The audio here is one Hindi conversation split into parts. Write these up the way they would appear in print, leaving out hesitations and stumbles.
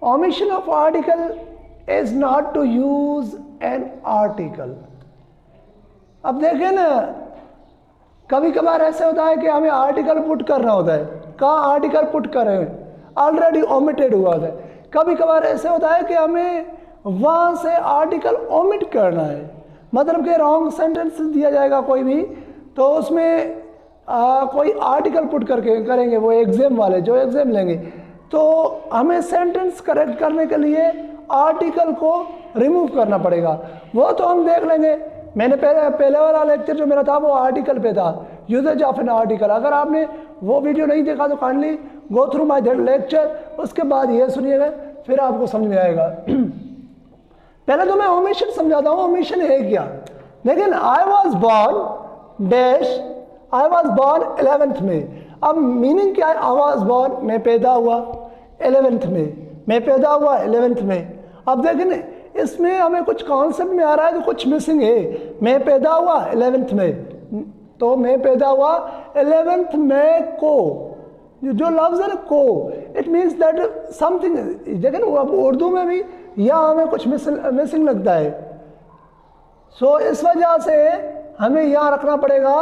Omission of article is not to use an article. अब देखें ना, कभी कभार ऐसे होता है कि हमें आर्टिकल पुट करना होता है, कहाँ आर्टिकल पुट कर रहे हैं, ऑलरेडी ओमिटेड हुआ होता है। कभी कभार ऐसे होता है कि हमें वहाँ से आर्टिकल ओमिट करना है, मतलब कि रॉन्ग सेंटेंस दिया जाएगा कोई भी, तो उसमें कोई आर्टिकल पुट करके करेंगे वो एग्जाम वाले जो एग्जाम लेंगे, तो हमें सेंटेंस करेक्ट करने के लिए आर्टिकल को रिमूव करना पड़ेगा। वो तो हम देख लेंगे। मैंने पहले वाला लेक्चर जो मेरा था वो आर्टिकल पे था, यूजेज ऑफ एन आर्टिकल। अगर आपने वो वीडियो नहीं देखा तो kindly go through my that lecture, उसके बाद ये सुनिएगा, फिर आपको समझ में आएगा। पहले तो मैं ओमिशन समझाता हूँ, ओमिशन है क्या। लेकिन I was born dash, I was born 11th में। अब मीनिंग क्या है, आई वॉज बॉर्न, मैं पैदा हुआ 11th में, मैं पैदा हुआ 11th में। अब देखें इसमें हमें कुछ कॉन्सेप्ट में आ रहा है तो कुछ मिसिंग है। मैं पैदा हुआ 11th में, तो मैं पैदा हुआ 11th में को, जो लफ्ज़ है ना को, इट मीन्स दैट समथिंग। देखें ना अब उर्दू में भी यहाँ हमें कुछ मिसिंग लगता है। सो इस वजह से हमें यहाँ रखना पड़ेगा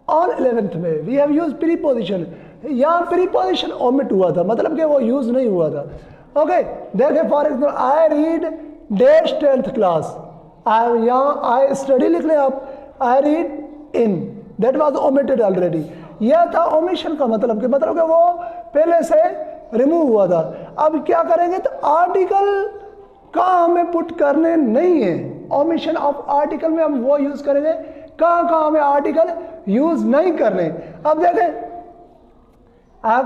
ऑन 11th में। वी हैव यूज प्रीपोजिशन, यहाँ प्रीपोजिशन ओमिट हुआ था, मतलब कि वो यूज नहीं हुआ था। ओके देखिए for example I read dash 10th class, I यहाँ आई स्टडी लिख लें आप, I read in, that was omitted already. यह था ओमिशन का मतलब कि वो पहले से रिमूव हुआ था। अब क्या करेंगे, तो आर्टिकल का हमें पुट करने नहीं है। ओमिशन ऑफ आर्टिकल में हम वो यूज करेंगे कहाँ कहाँ हमें आर्टिकल यूज नहीं करने। अब देखें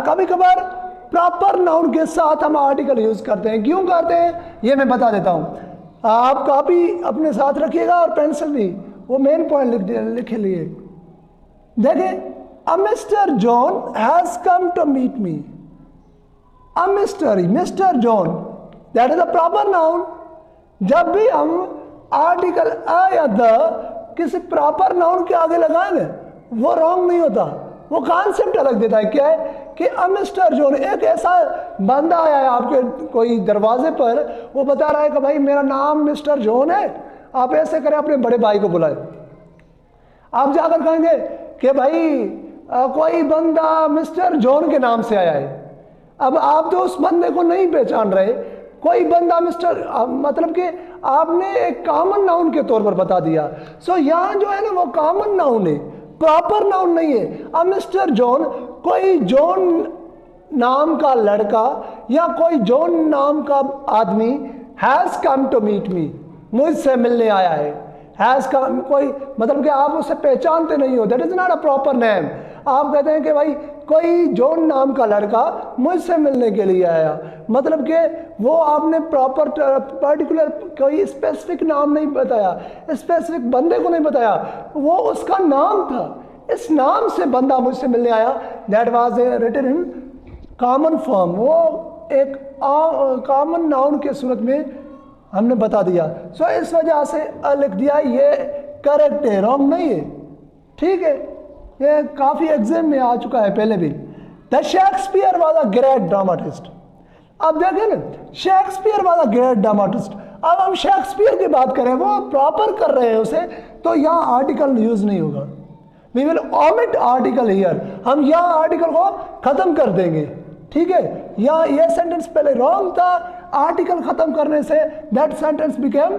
कभी कभार प्रॉपर नाउन के साथ हम आर्टिकल यूज करते हैं। क्यों करते हैं ये मैं बता देता हूँ। आप कॉपी अपने साथ रखिएगा और पेंसिल भी, वो मेन पॉइंट लिखे लिए। देखिए a mister John has come to meet me, a mister John, that is a proper noun. जब भी हम आर्टिकल अ या द किसी प्रॉपर नाउन के आगे लगाएंगे वो रॉन्ग नहीं होता, वो कॉन्सेप्ट अलग देता है। क्या है कि अ मिस्टर जॉन, एक ऐसा बंदा आया है आपके कोई दरवाजे पर, वो बता रहा है कि भाई मेरा नाम मिस्टर जॉन है, आप ऐसे करें अपने बड़े भाई को बुलाए। आप जाकर कहेंगे कि भाई कोई बंदा मिस्टर जॉन के नाम से आया है। अब आप तो उस बंदे को नहीं पहचान रहे, कोई बंदा मिस्टर, मतलब कि आपने एक कॉमन नाउन के तौर पर बता दिया। सो यहाँ जो है ना वो कॉमन नाउन है, प्रॉपर नाउन नहीं है। अब मिस्टर जॉन, कोई जॉन नाम का लड़का या कोई जॉन नाम का आदमी has come to meet me, मुझसे मिलने आया है। हैज कम, कोई मतलब कि आप उसे पहचानते नहीं हो, that is not a proper name. आप कहते हैं कि भाई कोई जॉन नाम का लड़का मुझसे मिलने के लिए आया, मतलब कि वो आपने प्रॉपर पर्टिकुलर कोई स्पेसिफिक नाम नहीं बताया, स्पेसिफिक बंदे को नहीं बताया, वो उसका नाम था, इस नाम से बंदा मुझसे मिलने आया। That was written in common form, वो एक कॉमन नाउन के सूरत में हमने बता दिया। सो इस वजह से लिख दिया, ये करेक्ट है, रॉन्ग नहीं है। ठीक है, ये काफ़ी एग्जाम में आ चुका है पहले भी। The Shakespeare was a great dramatist. अब देखें ना, Shakespeare was a great dramatist. अब हम शेक्सपियर की बात करें, वो प्रॉपर कर रहे हैं उसे, तो यहाँ आर्टिकल यूज नहीं होगा। We will omit article here, हम यहाँ आर्टिकल को खत्म कर देंगे। ठीक है, यहाँ ये सेंटेंस पहले रॉन्ग था, आर्टिकल खत्म करने say that sentence became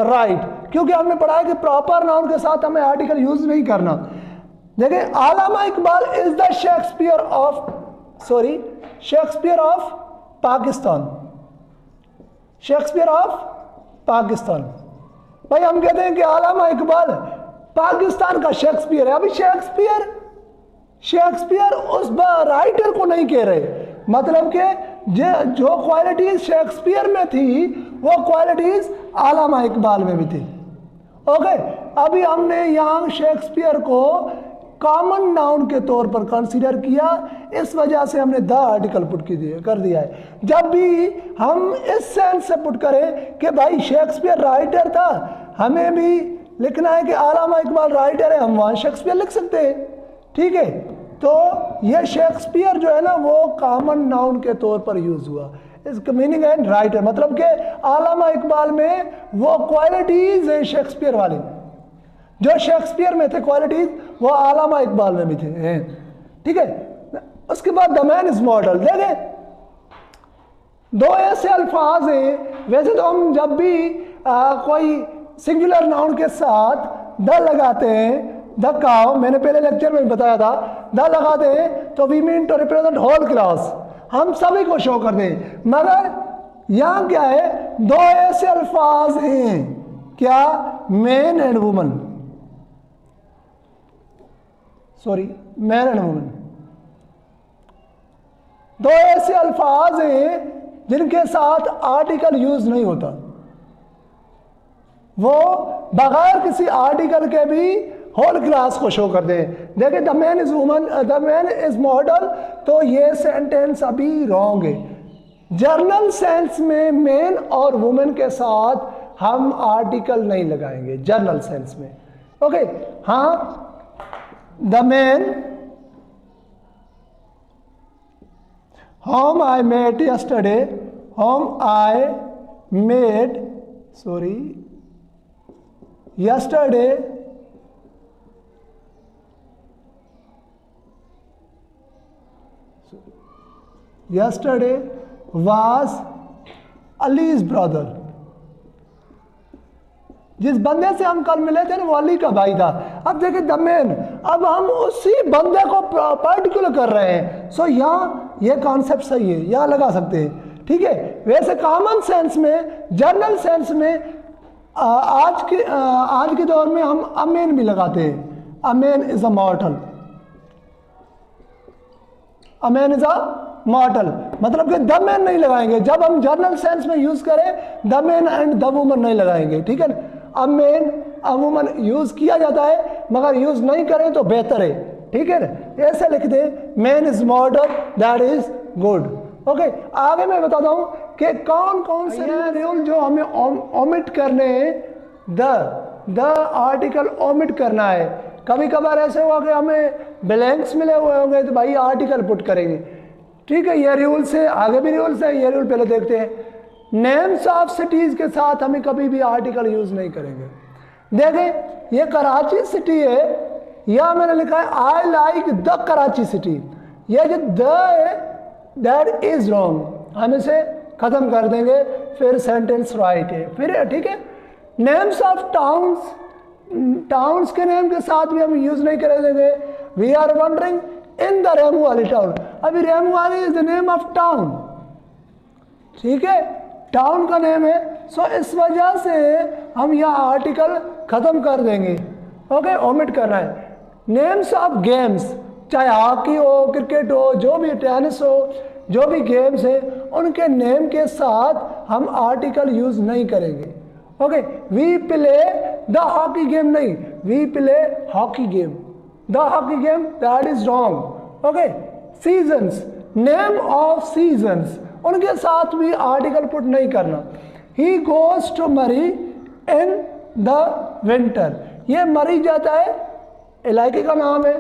right, क्योंकि हमने पढ़ा है कि प्रॉपर नाउन के साथ हमें आर्टिकल यूज नहीं करना। देखिए Allama Iqbal is the Shakespeare of Pakistan, Shakespeare of Pakistan. भाई हम कहते हैं कि अल्लामा इकबाल पाकिस्तान का शेक्सपियर है। अभी शेक्सपियर उस राइटर को नहीं कह रहे, मतलब कि जो क्वालिटीज शेक्सपियर में थी वो क्वालिटीज अल्लामा इकबाल में भी थी। ओके, अभी हमने यहाँ शेक्सपियर को कॉमन नाउन के तौर पर कंसीडर किया, इस वजह से हमने द आर्टिकल पुट कर दिया है। जब भी हम इस सेंस से पुट करें कि भाई शेक्सपियर राइटर था, हमें भी लिखना है कि अल्लामा इकबाल राइटर है, हम वहाँ शेक्सपियर लिख सकते हैं। ठीक है, तो ये शेक्सपियर जो है ना वो कॉमन नाउन के तौर पर यूज हुआ, इसका मीनिंग है राइटर, मतलब कि अल्लामा इकबाल में वो क्वालिटीज है शेक्सपियर वाली, जो शेक्सपियर में थे क्वालिटीज वो अल्लामा इकबाल में भी थे, ठीक है। उसके बाद द मैन इज मॉडल, देखें दो ऐसे अल्फाज हैं, वैसे तो हम जब भी कोई सिंगुलर नाउन के साथ द लगाते हैं, द काउ, मैंने पहले लेक्चर में बताया था, द लगाते हैं तो we mean to represent whole class, हम सभी को शो कर दें। मगर यहाँ क्या है, दो ऐसे अल्फाज हैं, क्या, man and woman, sorry man and woman, दो ऐसे अल्फाज हैं जिनके साथ आर्टिकल यूज नहीं होता, वो बगैर किसी आर्टिकल के भी होल क्लास को शो कर दे। देखिए the man is woman, the man is model, तो ये सेंटेंस अभी रॉन्ग है। जर्नल सेंस में मैन और वुमेन के साथ हम आर्टिकल नहीं लगाएंगे जर्नल सेंस में, ओके। हाँ, the man whom I met yesterday, whom I met, sorry, yesterday was Ali's brother, जिस बंदे से हम कल मिले थे ना वो अली का भाई था। अब देखिए द मैन, अब हम उसी बंदे को पर्टिकुलर कर रहे हैं, सो यहाँ ये कॉन्सेप्ट सही है, यहाँ लगा सकते हैं, ठीक है। वैसे कॉमन सेंस में, जर्नल सेंस में आज के दौर में हम अ मैन भी लगाते हैं, a man is a मॉर्टल, a man is a मॉर्टल, मतलब कि द मैन नहीं लगाएंगे। जब हम जर्नल सेंस में यूज करें the man and the woman नहीं लगाएंगे, ठीक है। A man a woman use किया जाता है, मगर यूज नहीं करें तो बेहतर है, ठीक है ना। ऐसे लिख दे, man is model, that is good, okay. आगे मैं बताता हूं कि कौन कौन से रूल जो हमें ओमिट करने हैं, द आर्टिकल ओमिट करना है। कभी कभार ऐसे होगा कि हमें ब्लैंक्स मिले हुए होंगे तो भाई आर्टिकल पुट करेंगे, ठीक है। ये रूल्स है, आगे भी रूल्स है, ये रूल पहले देखते हैं। नेम्स ऑफ सिटीज के साथ हमें कभी भी आर्टिकल यूज नहीं करेंगे। देखें ये कराची सिटी है, यह मैंने लिखा है आई लाइक द कराची सिटी, यह जो द है दैट इज रॉन्ग, हम इसे खत्म कर देंगे, फिर सेंटेंस राइट है, फिर ठीक है। नेम्स ऑफ टाउन्स, टाउन्स के नेम के साथ भी हम यूज नहीं करेंगे। We are wandering in the रेमू वाली टाउन, अभी रेमू वाली is the name of town, ठीक है, टाउन का नेम है, सो इस वजह से हम यह आर्टिकल खत्म कर देंगे, ओके, ओमिट करना है। नेम्स ऑफ गेम्स, चाहे हॉकी हो, क्रिकेट हो, जो भी टेनिस हो, जो भी गेम्स है उनके नेम के साथ हम आर्टिकल यूज नहीं करेंगे, okay. We play the hockey game नहीं, we play hockey game, the hockey game, that is wrong, okay. Seasons, name of seasons, उनके साथ भी आर्टिकल पुट नहीं करना। ही गोज टू मरी इन द विंटर, ये मरी जाता है इलाके का नाम है,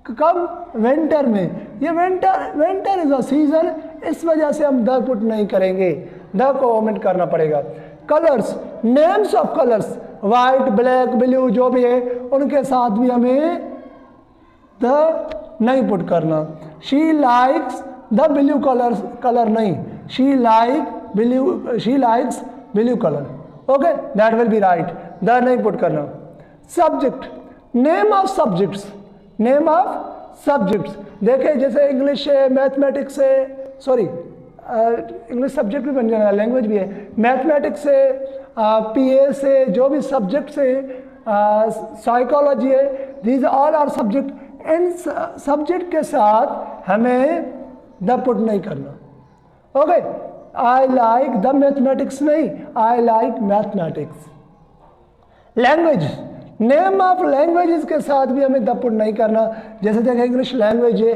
कब, विंटर में, ये विंटर इज अ सीजन, इस वजह से हम द पुट नहीं करेंगे, द को ओमिट करना पड़ेगा। Colours, names of colours, white, black, blue जो भी है उनके साथ भी हमें द नहीं पुट करना। She likes the blue colour नहीं, she likes blue colour, okay, that will be right, the नहीं पुट करना। Subject, name of subjects, name of subjects, देखिए जैसे इंग्लिश है, मैथमेटिक्स है, सॉरी इंग्लिश सब्जेक्ट भी बन जाएगा, लैंग्वेज भी है, मैथमेटिक्स है, पीएस है, जो भी सब्जेक्ट्स है, साइकोलॉजी है, दीज ऑल आर सब्जेक्ट। इन सब्जेक्ट के साथ हमें द पुट नहीं करना, okay. I like the mathematics नहीं, I like mathematics. Language, name of languages के साथ भी हमें द पुट नहीं करना, जैसे देखिए इंग्लिश लैंग्वेज है,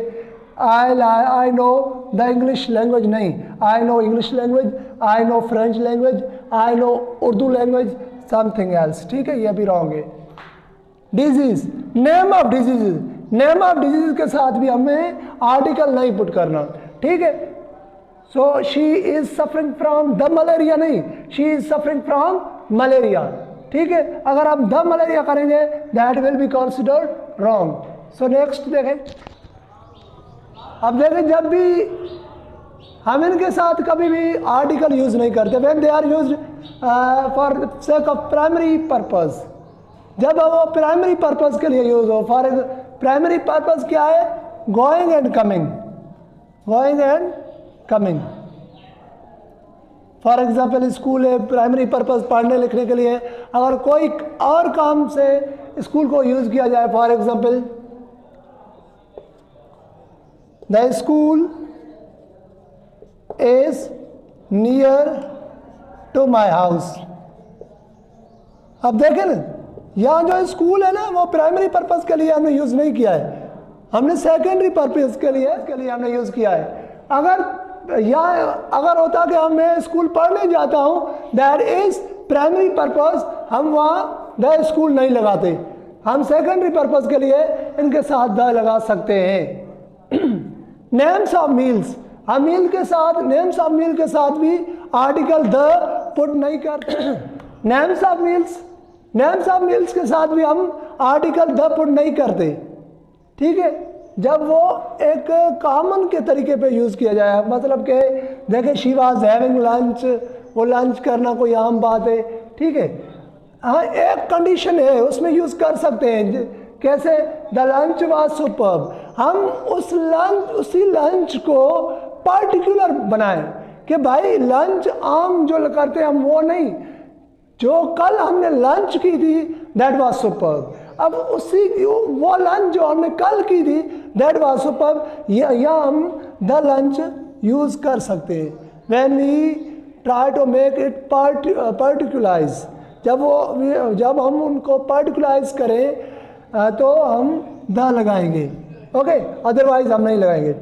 I know the English language नहीं, I know English language, I know French language, I know Urdu language, something else, ठीक है, ये भी रॉन्ग है। Disease, name of disease, name of disease के साथ भी हमें आर्टिकल नहीं पुट करना, ठीक है। So she is suffering from the malaria नहीं, she is suffering from malaria. ठीक है, अगर आप द मलेरिया करेंगे that will be considered wrong. So next देखें, अब देखें जब भी हम इनके साथ कभी भी आर्टिकल यूज नहीं करते, when they are used for sake of primary purpose, जब वो प्राइमरी पर्पस के लिए यूज हो। फॉर प्राइमरी पर्पस क्या है? Going and coming, going and coming. For example school है, प्राइमरी पर्पस पढ़ने लिखने के लिए। अगर कोई और काम से स्कूल को यूज किया जाए, for example the school is near to my house. अब देखें ना, यहाँ जो स्कूल है ना वो प्राइमरी पर्पस के लिए हमने यूज नहीं किया है, हमने सेकेंडरी पर्पस के लिए हमने यूज किया है। अगर होता कि मैं स्कूल पढ़ने जाता हूँ, दैट इज प्राइमरी पर्पस, हम वहाँ द स्कूल नहीं लगाते, हम सेकेंडरी पर्पस के लिए इनके साथ द लगा सकते हैं। नेम्स ऑफ मील्स, हम मील के साथ, नेम्स ऑफ मील के साथ भी आर्टिकल द पुट नहीं करते। नेम्स ऑफ मील्स के साथ भी हम आर्टिकल द पुट नहीं करते। ठीक है, जब वो एक कॉमन के तरीके पे यूज़ किया जाए, मतलब कि देखें शी वाज हैविंग लंच, वो लंच करना कोई आम बात है। ठीक है, हाँ एक कंडीशन है उसमें यूज़ कर सकते हैं, कैसे? The lunch was superb. हम उसी लंच को पार्टिकुलर बनाएं कि भाई लंच आम जो करते हैं हम वो नहीं, जो कल हमने लंच की थी दैट वाज सुपर्ब। अब उसी वो लंच जो हमने कल की थी दैट वाज सुपर्ब, या हम द लंच यूज़ कर सकते हैं। When we try to make it particularise, जब हम उनको पर्टिकुलाइज करें तो हम द लगाएंगे, ओके, अदरवाइज हम नहीं लगाएंगे।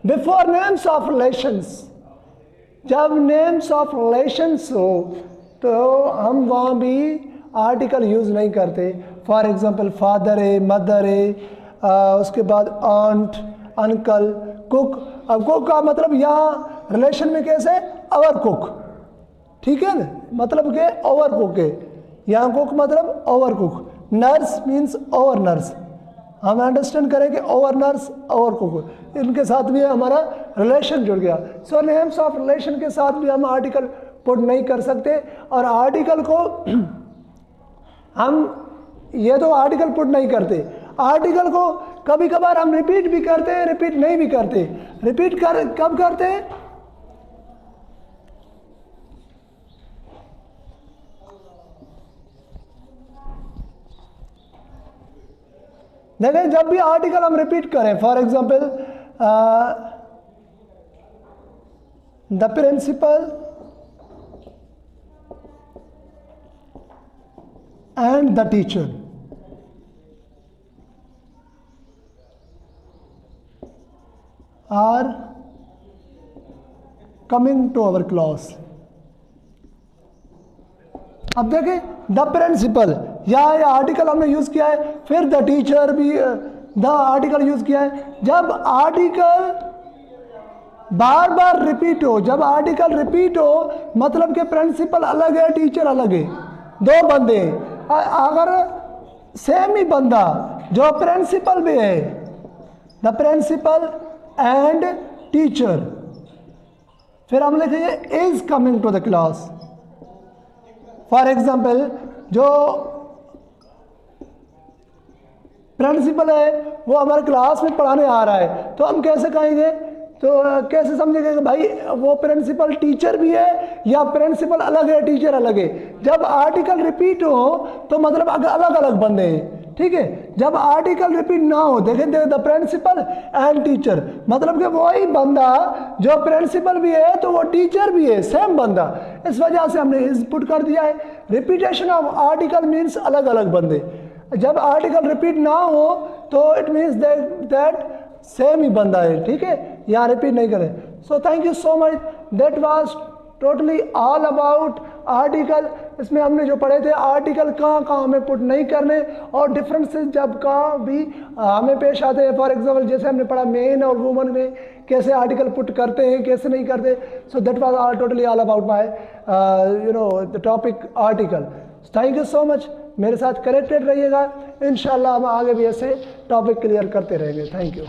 बिफोर नेम्स ऑफ रिलेशंस, जब नेम्स ऑफ रिलेशंस हो तो हम वहाँ भी आर्टिकल यूज़ नहीं करते। फॉर एग्जांपल फादर है, मदर है, उसके बाद आंट, अंकल, कुक। अब कुक का मतलब यहाँ रिलेशन में कैसे? अवर कुक। ठीक है ना, मतलब के ओवर कुक है, यहाँ कुक मतलब over cook. Nurse means over nurse, हम अंडरस्टैंड करें कि ओवर नर्स, ओवर कुक, इनके साथ भी हमारा रिलेशन जुड़ गया। सो नेम्स ऑफ रिलेशन के साथ भी हम आर्टिकल पुट नहीं कर सकते। और आर्टिकल को हम ये तो आर्टिकल पुट नहीं करते, आर्टिकल को कभी कभार हम रिपीट भी करते हैं, रिपीट नहीं भी करते। कब करते हैं? देखें जब भी आर्टिकल हम रिपीट करें, for example the principal and the teacher are coming to our class। अब देखें द प्रिंसिपल, या आर्टिकल हमने यूज किया है, फिर द टीचर भी द आर्टिकल यूज किया है। जब आर्टिकल बार बार रिपीट हो, जब आर्टिकल रिपीट हो मतलब कि प्रिंसिपल अलग है, टीचर अलग है, दो बंदे हैं। अगर सेम ही बंदा जो प्रिंसिपल भी है, द प्रिंसिपल एंड टीचर, फिर हम लिखेंगे is coming to the class. For example जो प्रिंसिपल है वो हमारे क्लास में पढ़ाने आ रहा है, तो हम कैसे कहेंगे? तो कैसे समझेंगे कि भाई वो प्रिंसिपल टीचर भी है या प्रिंसिपल अलग है, टीचर अलग है? जब आर्टिकल रिपीट हो तो मतलब अलग अलग बंदे हैं। ठीक है, जब आर्टिकल रिपीट ना हो, देखें द प्रिंसिपल एंड टीचर, मतलब कि वही बंदा जो प्रिंसिपल भी है तो वो टीचर भी है, सेम बंदा। इस वजह से हमने इज पुट कर दिया है। रिपीटेशन ऑफ आर्टिकल मीन्स अलग अलग बंदे। जब आर्टिकल रिपीट ना हो तो इट मीन्स दैट सेम ही बंदा है। ठीक है, यहाँ रिपीट नहीं करें। So thank you so much, that was totally all about article. इसमें हमने जो पढ़े थे आर्टिकल कहाँ कहाँ हमें पुट नहीं करने और डिफरेंसेस जब कहाँ भी हमें पेश आते हैं। फॉर एग्जांपल जैसे हमने पढ़ा मेन और वुमन में कैसे आर्टिकल पुट करते हैं कैसे नहीं करते। So that was all totally all about my the topic article. Thank you so much, मेरे साथ कनेक्टेड रहिएगा, इंशाल्लाह हम आगे भी ऐसे टॉपिक क्लियर करते रहेंगे। Thank you.